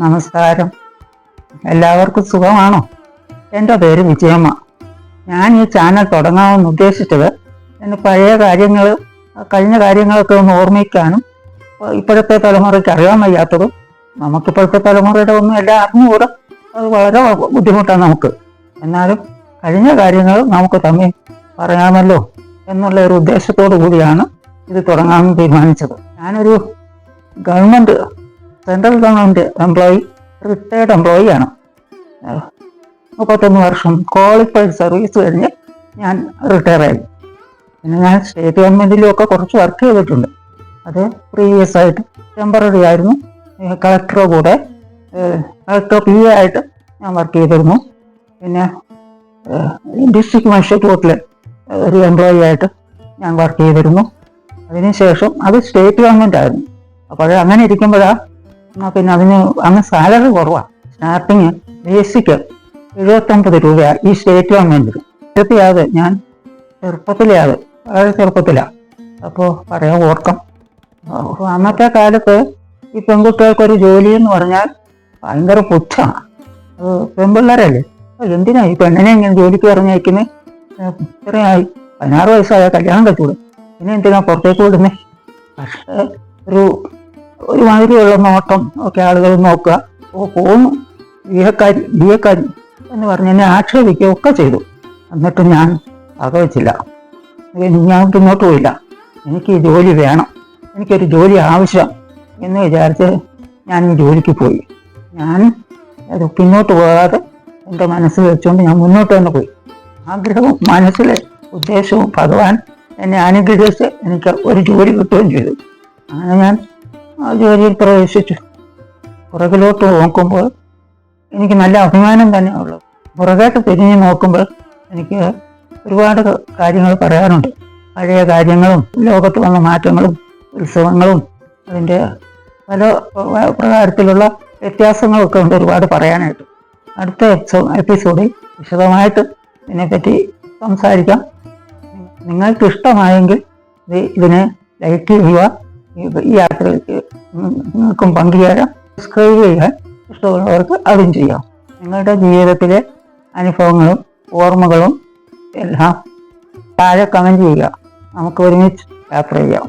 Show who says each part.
Speaker 1: നമസ്കാരം. എല്ലാവർക്കും സുഖമാണോ? എൻ്റെ പേര് വിജയമ്മ. ഞാൻ ഈ ചാനൽ തുടങ്ങാമെന്ന് ഉദ്ദേശിച്ചത് എൻ്റെ പഴയ കാര്യങ്ങൾ, കഴിഞ്ഞ കാര്യങ്ങളൊക്കെ ഒന്ന് ഓർമ്മിക്കാനും ഇപ്പോഴത്തെ തലമുറയ്ക്ക് അറിയാൻ വയ്യാത്തതും നമുക്കിപ്പോഴത്തെ തലമുറയുടെ ഒന്നും എല്ലാം അറിഞ്ഞുകൂടാ. അത് വളരെ ബുദ്ധിമുട്ടാണ് നമുക്ക്. എന്നാലും കഴിഞ്ഞ കാര്യങ്ങൾ നമുക്ക് തമ്മിൽ പറയാമല്ലോ എന്നുള്ള ഒരു ഉദ്ദേശത്തോടു കൂടിയാണ് ഇത് തുടങ്ങാമെന്ന് തീരുമാനിച്ചത്. ഞാനൊരു central government employee, retired employee ആണ്. 31 വർഷം ക്വാളിഫൈഡ് സർവീസ് കഴിഞ്ഞ് ഞാൻ റിട്ടയർ ആയി. പിന്നെ ഞാൻ സ്റ്റേറ്റ് ഗവൺമെൻറ്റിലും ഒക്കെ കുറച്ച് വർക്ക് ചെയ്തിട്ടുണ്ട്. അത് പ്രീവിയസ് ആയിട്ട് ടെമ്പററി ആയിരുന്നു. കളക്ടറുടെ കൂടെ കളക്ടർ PA ആയിട്ട് ഞാൻ വർക്ക് ചെയ്തിരുന്നു. പിന്നെ ഡിസ്ട്രിക്ട് മജിസ്ട്രേറ്റ് കോർട്ടിൽ ഒരു എംപ്ലോയി ആയിട്ട് ഞാൻ വർക്ക് ചെയ്തിരുന്നു. അതിനുശേഷം അത് സ്റ്റേറ്റ് ഗവൺമെൻറ് ആയിരുന്നു. അപ്പോൾ അങ്ങനെ ഇരിക്കുമ്പോഴാണ് പിന്നെ അന്ന് സാലറി കുറവാണ്. സ്റ്റാർട്ടിങ് ബേസിക് 79 രൂപയാണ് ഈ സ്റ്റേറ്റ് ഗവൺമെൻറ്റിൽ. ഞാൻ വളരെ ചെറുപ്പത്തിലാണ്. അപ്പോൾ പറയാൻ ഓർക്കാം. അന്നത്തെ കാലത്ത് ഈ പെൺകുട്ടികൾക്കൊരു ജോലി എന്ന് പറഞ്ഞാൽ ഭയങ്കര പുച്ഛമാണ്. പെൺപിള്ളേരല്ലേ, എന്തിനാ ഈ പെണ്ണിനെ ഇങ്ങനെ ജോലിക്ക് പറഞ്ഞയക്കുന്നത്? ഇത്രയായി 16 വയസ്സായ കല്യാണം കഴിച്ചുകൂടെ, പിന്നെ എന്തിനാ പുറത്തേക്ക് വിടുന്നേ? പക്ഷേ ഒരു മാതിരിയുള്ള നോട്ടം ഒക്കെ ആളുകൾ നോക്കുക, പോന്നു ബിയക്കാരി എന്ന് പറഞ്ഞ് എന്നെ ആക്ഷേപിക്കുകയൊക്കെ ചെയ്തു. എന്നിട്ട് ഞാൻ വകവച്ചില്ല. ഞാൻ മുന്നോട്ട് പോയില്ല. എനിക്ക് ഈ ജോലി വേണം, എനിക്കൊരു ജോലി ആവശ്യം എന്ന് വിചാരിച്ച് ഞാൻ ഈ ജോലിക്ക് പോയി. ഞാൻ അത് പിന്നോട്ട് പോകാതെ എൻ്റെ മനസ്സിൽ വെച്ചുകൊണ്ട് ഞാൻ മുന്നോട്ട് തന്നെ പോയി. ആഗ്രഹവും മനസ്സിലെ ഉദ്ദേശവും ഭഗവാൻ എന്നെ അനുഗ്രഹിച്ച് എനിക്ക് ഒരു ജോലി കിട്ടുകയും ചെയ്തു. അങ്ങനെ ഞാൻ ആ ജോലിയിൽ പ്രവേശിച്ചു. പുറകിലോട്ട് നോക്കുമ്പോൾ എനിക്ക് നല്ല അഭിമാനം തന്നെ ഉള്ളത്. പുറകോട്ട് തിരിഞ്ഞ് നോക്കുമ്പോൾ എനിക്ക് ഒരുപാട് കാര്യങ്ങൾ പറയാനുണ്ട്. പഴയ കാര്യങ്ങളും ലോകത്ത് വന്ന മാറ്റങ്ങളും ഉത്സവങ്ങളും അതിൻ്റെ പല പ്രകാരത്തിലുള്ള വ്യത്യാസങ്ങളൊക്കെ ഉണ്ട് ഒരുപാട് പറയാനായിട്ട്. അടുത്ത എപ്പിസോഡിൽ വിശദമായിട്ട് ഇതിനെപ്പറ്റി സംസാരിക്കാം. നിങ്ങൾക്ക് ഇഷ്ടമായെങ്കിൽ ഇതിനെ ലൈക്ക് ചെയ്യുക. ഈ യാത്രയ്ക്ക് നിങ്ങൾക്കും പങ്കുചേരാം. സബ്സ്ക്രൈബ് ചെയ്യാൻ ഇഷ്ടമുള്ളവർക്ക് അതും ചെയ്യാം. നിങ്ങളുടെ ജീവിതത്തിലെ അനുഭവങ്ങളും ഓർമ്മകളും എല്ലാം താഴെ കമൻറ്റ് ചെയ്യുക. നമുക്ക് ഒരുമിച്ച് യാത്ര ചെയ്യാം.